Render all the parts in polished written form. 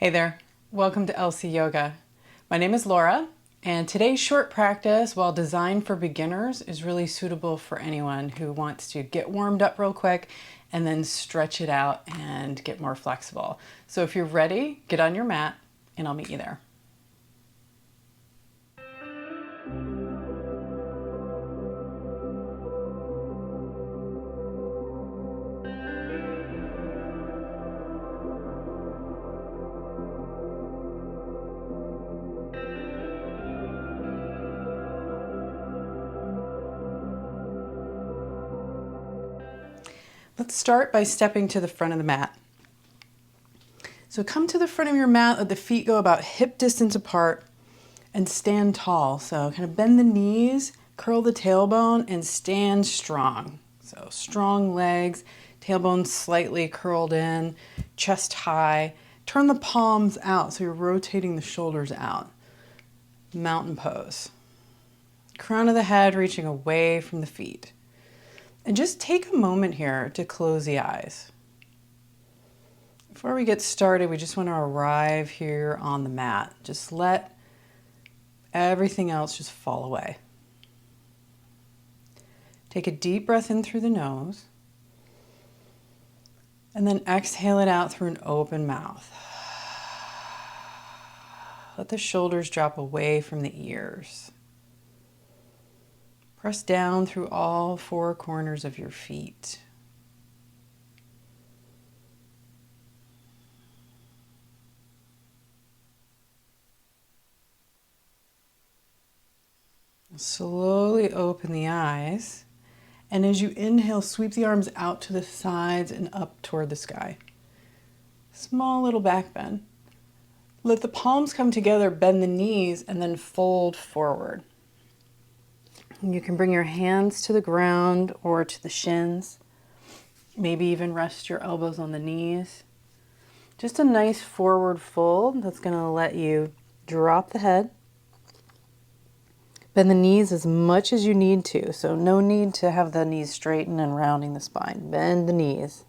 Hey there, welcome to LC Yoga. My name is Laura, and today's short practice, while designed for beginners, is really suitable for anyone who wants to get warmed up real quick and then stretch it out and get more flexible. So if you're ready, get on your mat and I'll meet you there. Let's start by stepping to the front of the mat. So come to the front of your mat, let the feet go about hip distance apart and stand tall. So kind of bend the knees, curl the tailbone and stand strong. So strong legs, tailbone slightly curled in, chest high. Turn the palms out so you're rotating the shoulders out. Mountain pose. Crown of the head reaching away from the feet. And just take a moment here to close the eyes. Before we get started, we just want to arrive here on the mat. Just let everything else just fall away. Take a deep breath in through the nose. And then exhale it out through an open mouth. Let the shoulders drop away from the ears. Press down through all four corners of your feet. Slowly open the eyes. And as you inhale, sweep the arms out to the sides and up toward the sky. Small little back bend. Let the palms come together, bend the knees, and then fold forward. You can bring your hands to the ground or to the shins. Maybe even rest your elbows on the knees. Just a nice forward fold that's going to let you drop the head. Bend the knees as much as you need to. So no need to have the knees straighten and rounding the spine. Bend the knees.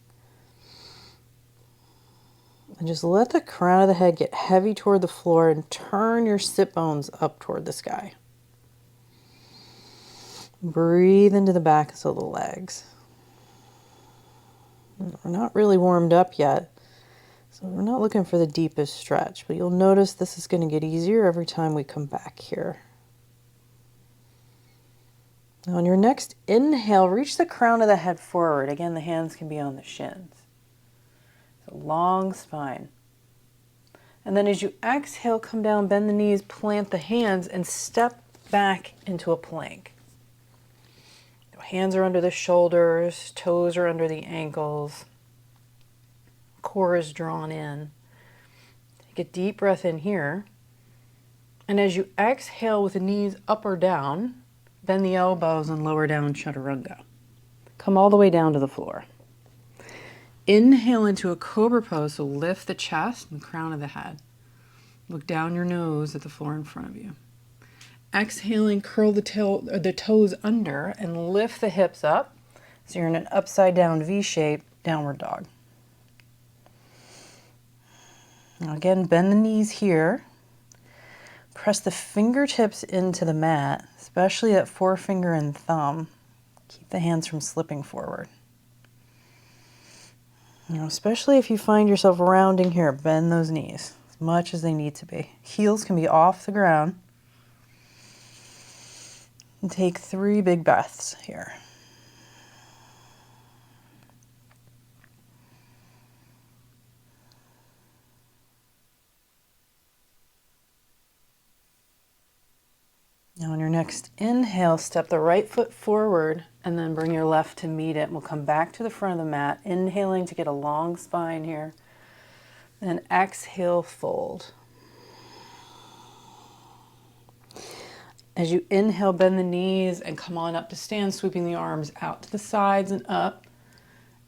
And just let the crown of the head get heavy toward the floor and turn your sit bones up toward the sky. Breathe into the backs of the legs. We're not really warmed up yet, so we're not looking for the deepest stretch, but you'll notice this is going to get easier every time we come back here. Now on your next inhale, reach the crown of the head forward. Again, the hands can be on the shins. So long spine. And then as you exhale, come down, bend the knees, plant the hands, and step back into a plank. Hands are under the shoulders, toes are under the ankles, core is drawn in. Take a deep breath in here. And as you exhale with the knees up or down, bend the elbows and lower down chaturanga. Come all the way down to the floor. Inhale into a cobra pose, so lift the chest and crown of the head. Look down your nose at the floor in front of you. Exhaling, curl the toes under and lift the hips up. So you're in an upside down V shape, downward dog. Now again, bend the knees here. Press the fingertips into the mat, especially that forefinger and thumb. Keep the hands from slipping forward. Now, especially if you find yourself rounding here, bend those knees as much as they need to be. Heels can be off the ground. And take 3 big breaths here. Now on your next inhale, step the right foot forward and then bring your left to meet it. We'll come back to the front of the mat, inhaling to get a long spine here. And exhale, fold. As you inhale, bend the knees and come on up to stand, sweeping the arms out to the sides and up.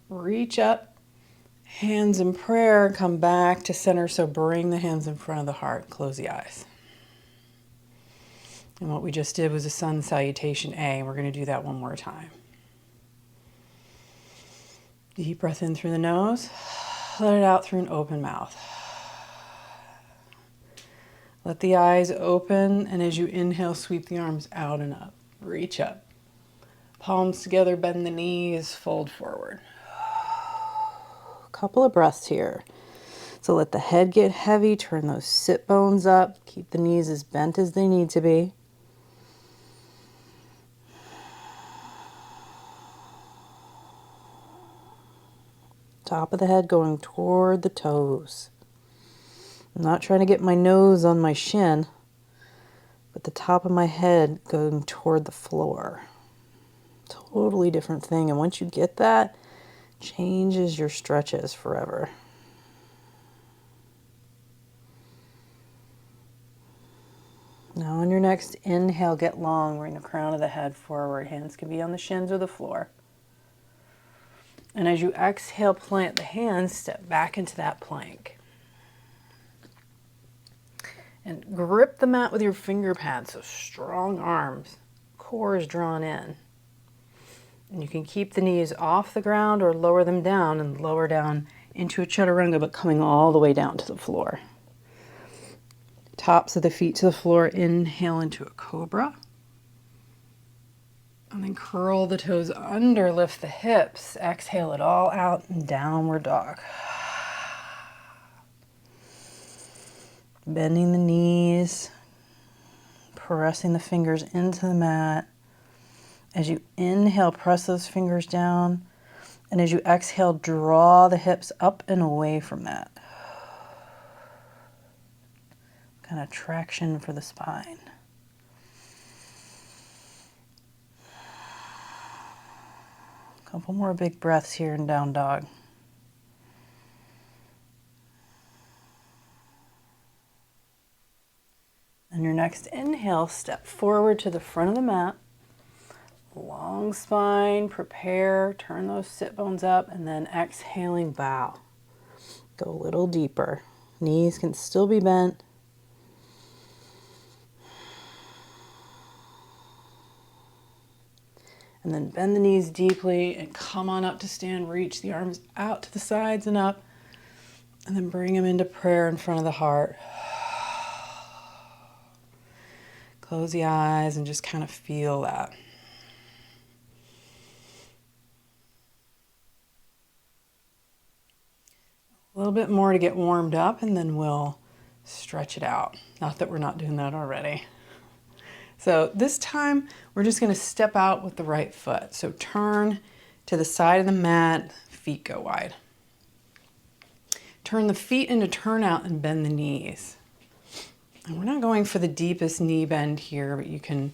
Reach up, hands in prayer, come back to center. So bring the hands in front of the heart, close the eyes. And what we just did was a sun salutation A, and we're going to do that one more time. Deep breath in through the nose, let it out through an open mouth. Let the eyes open, and as you inhale, sweep the arms out and up. Reach up. Palms together, bend the knees, fold forward. Couple of breaths here. So let the head get heavy, turn those sit bones up, keep the knees as bent as they need to be. Top of the head going toward the toes. I'm not trying to get my nose on my shin, but the top of my head going toward the floor. Totally different thing. And once you get that, changes your stretches forever. Now on your next inhale, get long. Bring the crown of the head forward. Hands can be on the shins or the floor. And as you exhale, plant the hands, step back into that plank. And grip the mat with your finger pads, so strong arms. Core is drawn in. And you can keep the knees off the ground or lower them down and lower down into a chaturanga, but coming all the way down to the floor. Tops of the feet to the floor, inhale into a cobra. And then curl the toes under, lift the hips. Exhale it all out and downward dog. Bending the knees, pressing the fingers into the mat. As you inhale, press those fingers down. And as you exhale, draw the hips up and away from that. Kind of traction for the spine. Couple more big breaths here in down dog. And your next inhale, step forward to the front of the mat. Long spine, prepare, turn those sit bones up, and then exhaling, bow. Go a little deeper. Knees can still be bent. And then bend the knees deeply and come on up to stand. Reach the arms out to the sides and up. And then bring them into prayer in front of the heart. Close the eyes and just kind of feel that. A little bit more to get warmed up, and then we'll stretch it out. Not that we're not doing that already. So this time, we're just going to step out with the right foot. So turn to the side of the mat, feet go wide. Turn the feet into turnout and bend the knees. And we're not going for the deepest knee bend here, but you can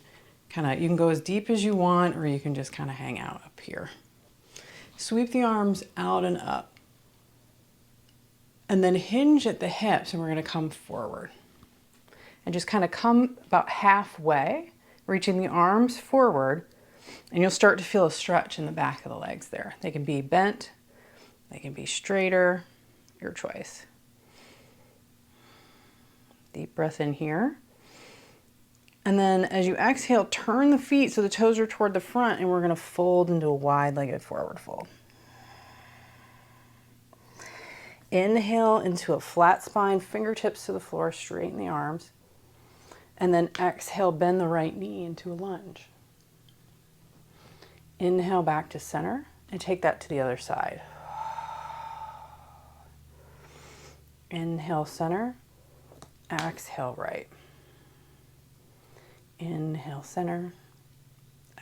go as deep as you want, or you can just kind of hang out up here. Sweep the arms out and up. And then hinge at the hips, and we're going to come forward. And just kind of come about halfway, reaching the arms forward, and you'll start to feel a stretch in the back of the legs there. They can be bent, they can be straighter, your choice. Deep breath in here. And then as you exhale, turn the feet so the toes are toward the front, and we're going to fold into a wide-legged forward fold. Inhale into a flat spine, fingertips to the floor, straighten the arms. And then exhale, bend the right knee into a lunge. Inhale back to center and take that to the other side. Inhale center, exhale right. Inhale center,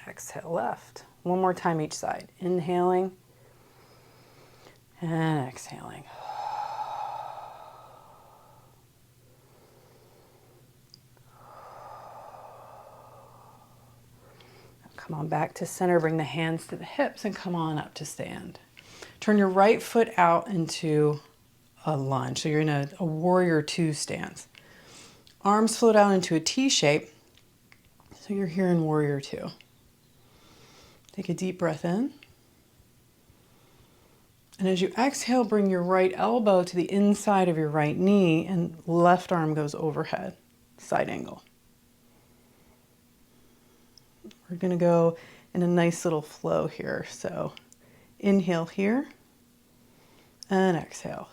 exhale left. One more time each side. Inhaling and exhaling. Come on back to center, bring the hands to the hips and come on up to stand. Turn your right foot out into a lunge. So you're in a warrior two stance. Arms float out into a T shape. So you're here in warrior two. Take a deep breath in. And as you exhale, bring your right elbow to the inside of your right knee and left arm goes overhead, side angle. We're going to go in a nice little flow here. So inhale here and exhale.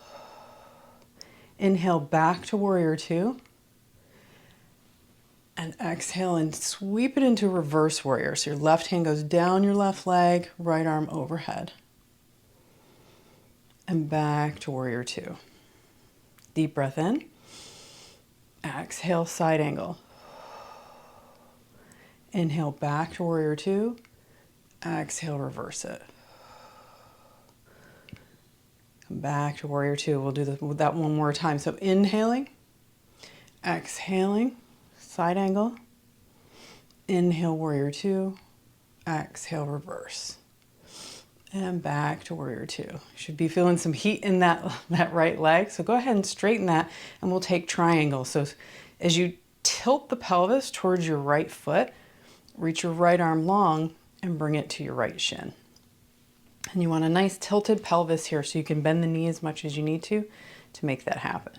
Inhale back to warrior two. And exhale and sweep it into reverse warrior. So your left hand goes down your left leg, right arm overhead. And back to warrior two. Deep breath in. Exhale, side angle. Inhale, back to warrior two. Exhale, reverse it. Come back to warrior two. We'll do that one more time. So inhaling, exhaling, side angle. Inhale, warrior two. Exhale, reverse. And back to warrior two. You should be feeling some heat in that right leg. So go ahead and straighten that and we'll take triangle. So as you tilt the pelvis towards your right foot, reach your right arm long and bring it to your right shin. And you want a nice tilted pelvis here so you can bend the knee as much as you need to make that happen.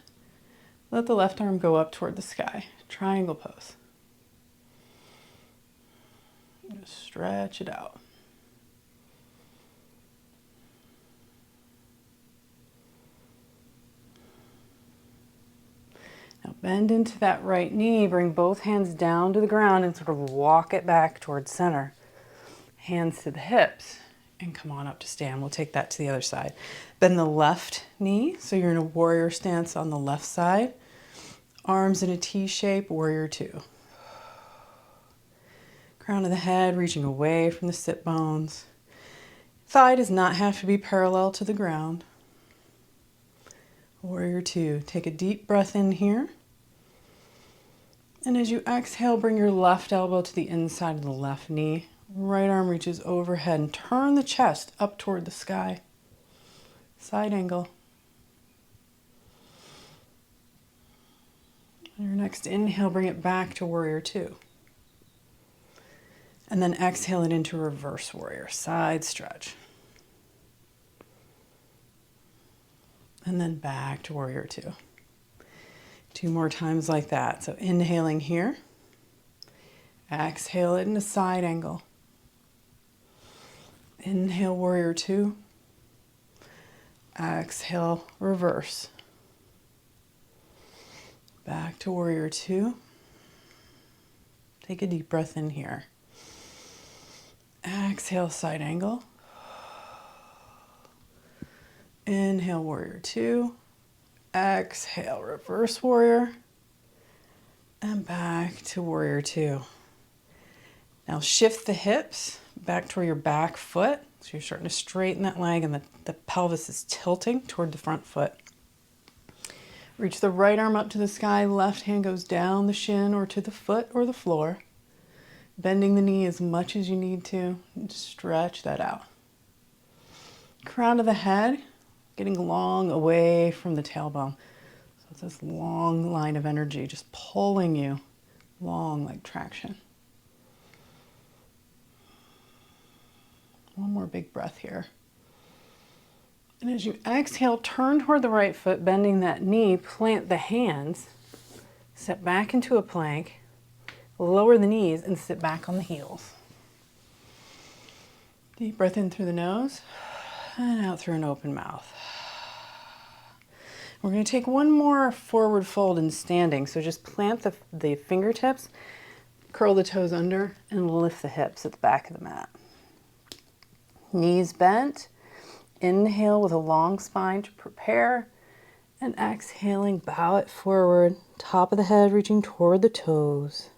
Let the left arm go up toward the sky. Triangle pose. Just stretch it out. Now bend into that right knee, bring both hands down to the ground and sort of walk it back towards center. Hands to the hips and come on up to stand. We'll take that to the other side. Bend the left knee, so you're in a warrior stance on the left side. Arms in a T shape, warrior two. Crown of the head reaching away from the sit bones. Thigh does not have to be parallel to the ground. Warrior two. Take a deep breath in here. And as you exhale, bring your left elbow to the inside of the left knee. Right arm reaches overhead and turn the chest up toward the sky. Side angle. On your next inhale, bring it back to warrior two. And then exhale it into reverse warrior, side stretch. And then back to warrior two. Two more times like that. So inhaling here. Exhale it into side angle. Inhale, warrior two. Exhale, reverse. Back to warrior two. Take a deep breath in here. Exhale, side angle. Inhale, warrior two. Exhale, reverse warrior. And back to warrior two. Now shift the hips back toward your back foot. So you're starting to straighten that leg and the pelvis is tilting toward the front foot. Reach the right arm up to the sky. Left hand goes down the shin or to the foot or the floor. Bending the knee as much as you need to. And stretch that out. Crown of the head getting long away from the tailbone. So it's this long line of energy just pulling you long like traction. One more big breath here. And as you exhale, turn toward the right foot, bending that knee, plant the hands, step back into a plank, lower the knees, and sit back on the heels. Deep breath in through the nose and out through an open mouth. We're going to take one more forward fold in standing. So just plant the fingertips, curl the toes under, and lift the hips at the back of the mat. Knees bent. Inhale with a long spine to prepare. And exhaling, bow it forward. Top of the head reaching toward the toes.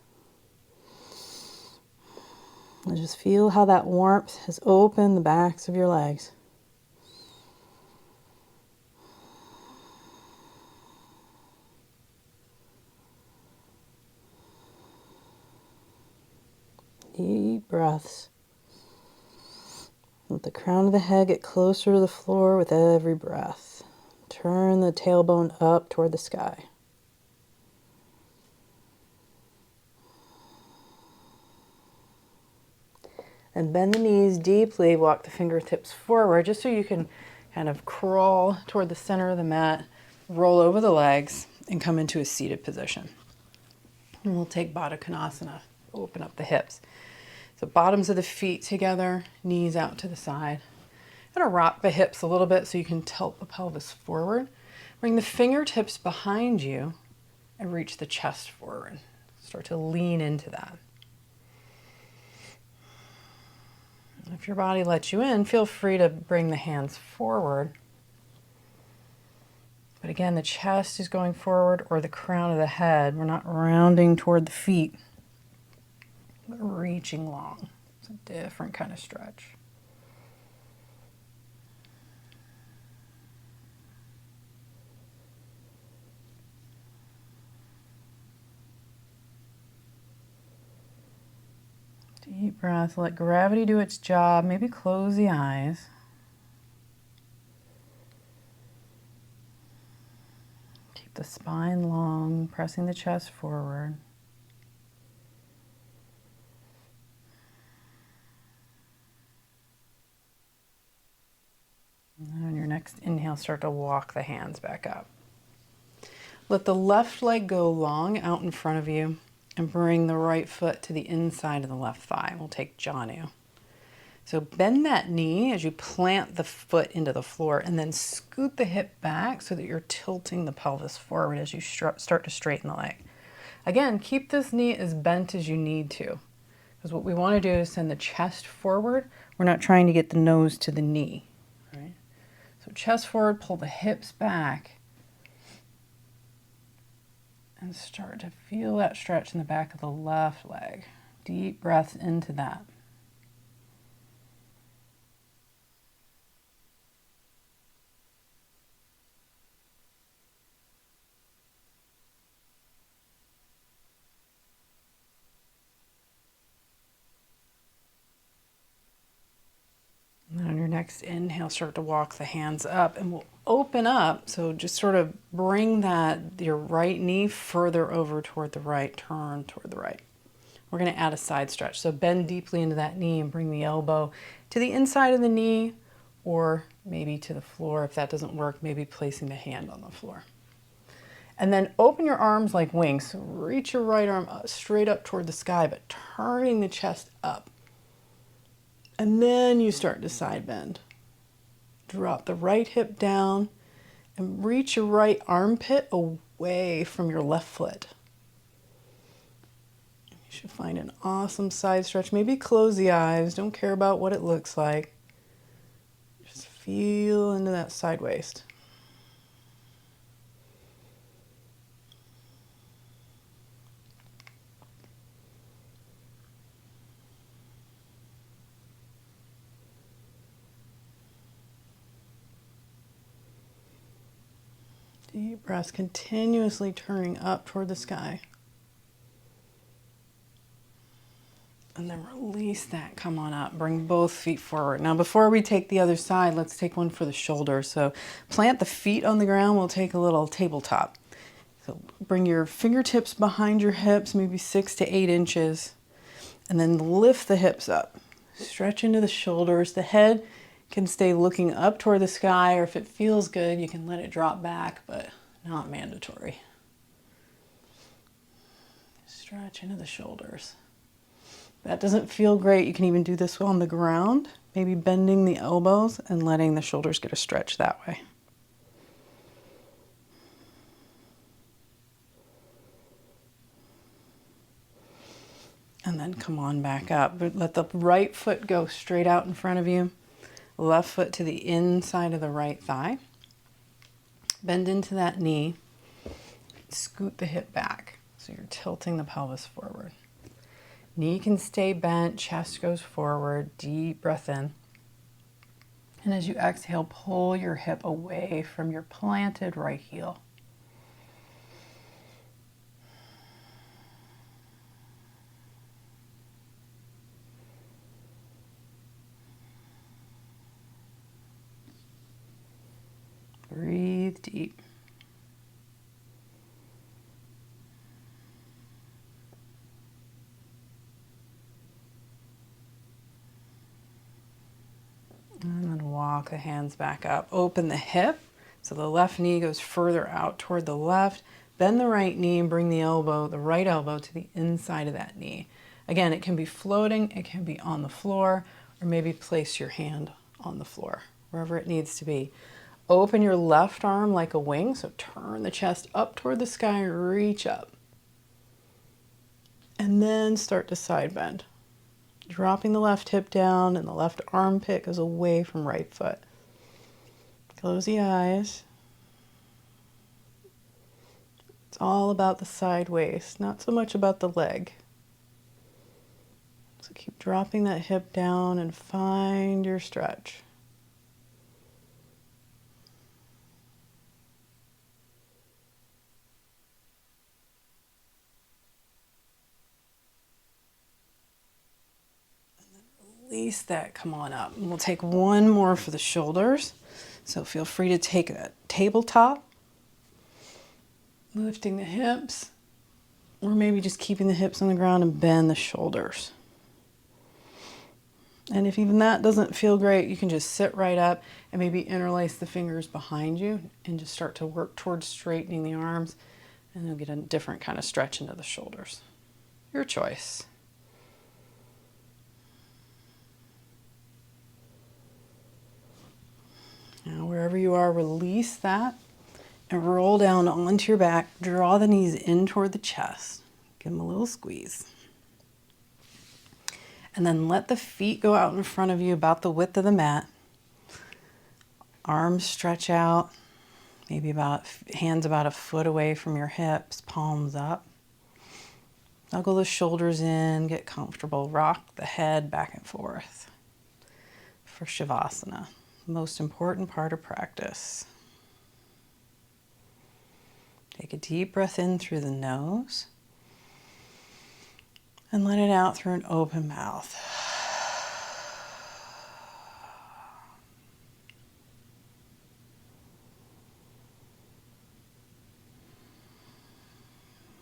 And just feel how that warmth has opened the backs of your legs. Deep breaths. Let the crown of the head get closer to the floor with every breath. Turn the tailbone up toward the sky. And bend the knees deeply, walk the fingertips forward just so you can kind of crawl toward the center of the mat, roll over the legs, and come into a seated position. And we'll take Badanasana, open up the hips. So bottoms of the feet together, knees out to the side. I'm going to rock the hips a little bit so you can tilt the pelvis forward. Bring the fingertips behind you and reach the chest forward. Start to lean into that. If your body lets you in, feel free to bring the hands forward. But again, the chest is going forward or the crown of the head. We're not rounding toward the feet, but reaching long. It's a different kind of stretch. Deep breath, let gravity do its job. Maybe close the eyes. Keep the spine long, pressing the chest forward. And on your next inhale, start to walk the hands back up. Let the left leg go long out in front of you and bring the right foot to the inside of the left thigh. We'll take Janu. So bend that knee as you plant the foot into the floor and then scoot the hip back so that you're tilting the pelvis forward as you start to straighten the leg. Again, keep this knee as bent as you need to, because what we want to do is send the chest forward. We're not trying to get the nose to the knee, right? So chest forward, pull the hips back, and start to feel that stretch in the back of the left leg. Deep breaths into that. And on your next inhale, start to walk the hands up and we'll open up. So just sort of bring your right knee further over toward the right, turn toward the right. We're going to add a side stretch. So bend deeply into that knee and bring the elbow to the inside of the knee or maybe to the floor. If that doesn't work, maybe placing the hand on the floor. And then open your arms like wings. So reach your right arm up, straight up toward the sky, but turning the chest up. And then you start to side bend. Drop the right hip down and reach your right armpit away from your left foot. You should find an awesome side stretch. Maybe close the eyes. Don't care about what it looks like. Just feel into that side waist. Deep breaths, continuously turning up toward the sky. And then release that, come on up, bring both feet forward. Now before we take the other side, let's take one for the shoulder. So plant the feet on the ground, we'll take a little tabletop. So bring your fingertips behind your hips, maybe 6 to 8 inches, and then lift the hips up. Stretch into the shoulders, the head can stay looking up toward the sky, or if it feels good, you can let it drop back, but not mandatory. Stretch into the shoulders. If that doesn't feel great, you can even do this on the ground, maybe bending the elbows and letting the shoulders get a stretch that way. And then come on back up, but let the right foot go straight out in front of you. Left foot to the inside of the right thigh. Bend into that knee. Scoot the hip back. So you're tilting the pelvis forward. Knee can stay bent, chest goes forward. Deep breath in. And as you exhale, pull your hip away from your planted right heel. Breathe deep. And then walk the hands back up. Open the hip, so the left knee goes further out toward the left. Bend the right knee and bring the right elbow to the inside of that knee. Again, it can be floating, it can be on the floor, or maybe place your hand on the floor, wherever it needs to be. Open your left arm like a wing, so turn the chest up toward the sky, reach up. And then start to side bend. Dropping the left hip down and the left armpit goes away from right foot. Close the eyes. It's all about the side waist, not so much about the leg. So keep dropping that hip down and find your stretch. Release that, come on up. And we'll take one more for the shoulders. So feel free to take a tabletop, lifting the hips, or maybe just keeping the hips on the ground and bend the shoulders. And if even that doesn't feel great, you can just sit right up and maybe interlace the fingers behind you and just start to work towards straightening the arms, and you'll get a different kind of stretch into the shoulders. Your choice. Now, wherever you are, release that and roll down onto your back. Draw the knees in toward the chest. Give them a little squeeze. And then let the feet go out in front of you about the width of the mat. Arms stretch out, maybe hands about a foot away from your hips, palms up. Snuggle the shoulders in, get comfortable. Rock the head back and forth for Savasana. Most important part of practice. Take a deep breath in through the nose and let it out through an open mouth.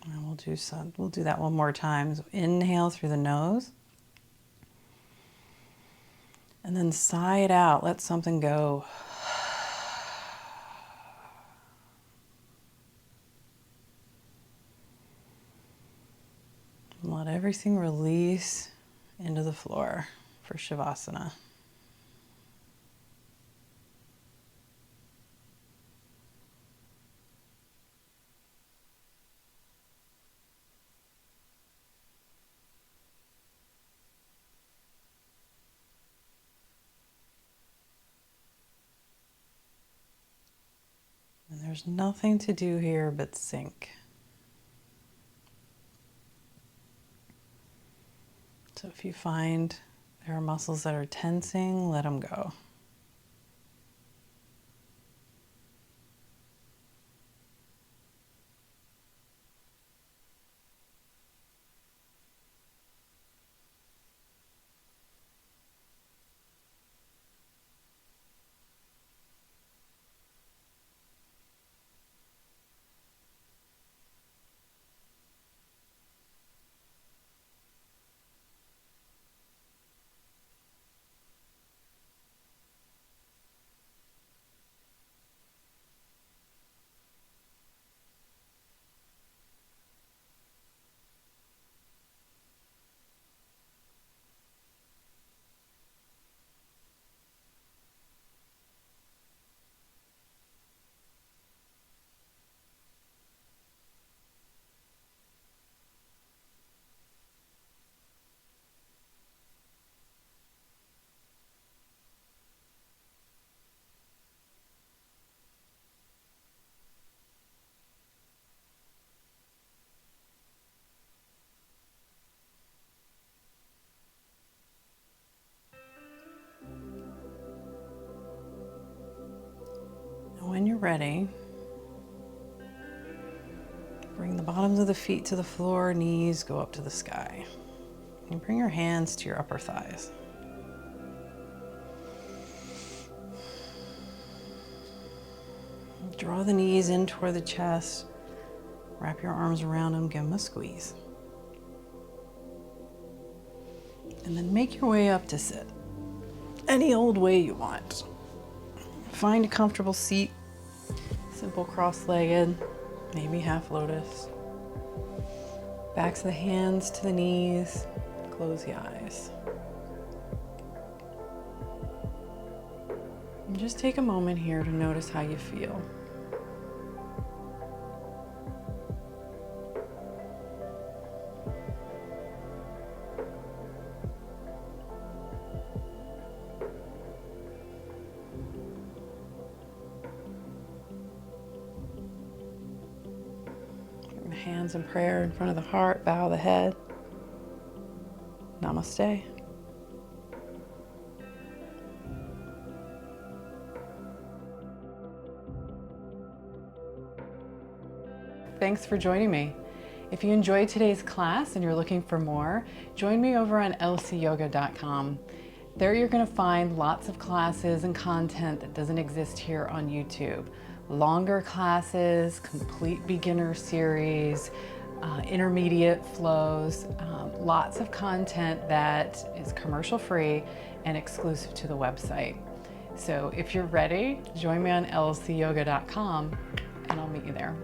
And we'll do that one more time. So inhale through the nose. And then sigh it out, let something go. And let everything release into the floor for Savasana. And there's nothing to do here but sink. So if you find there are muscles that are tensing, let them go. When you're ready, bring the bottoms of the feet to the floor, knees go up to the sky. And bring your hands to your upper thighs. Draw the knees in toward the chest. Wrap your arms around them, give them a squeeze. And then make your way up to sit. Any old way you want. Find a comfortable seat. Simple cross-legged, maybe half lotus. Backs of the hands to the knees. Close the eyes. And just take a moment here to notice how you feel. Hands in prayer in front of the heart, bow the head. Namaste. Thanks for joining me. If you enjoyed today's class and you're looking for more, join me over on lcyoga.com. There you're going to find lots of classes and content that doesn't exist here on YouTube. Longer classes, complete beginner series, intermediate flows, lots of content that is commercial free and exclusive to the website. So if you're ready, join me on lcyoga.com and I'll meet you there.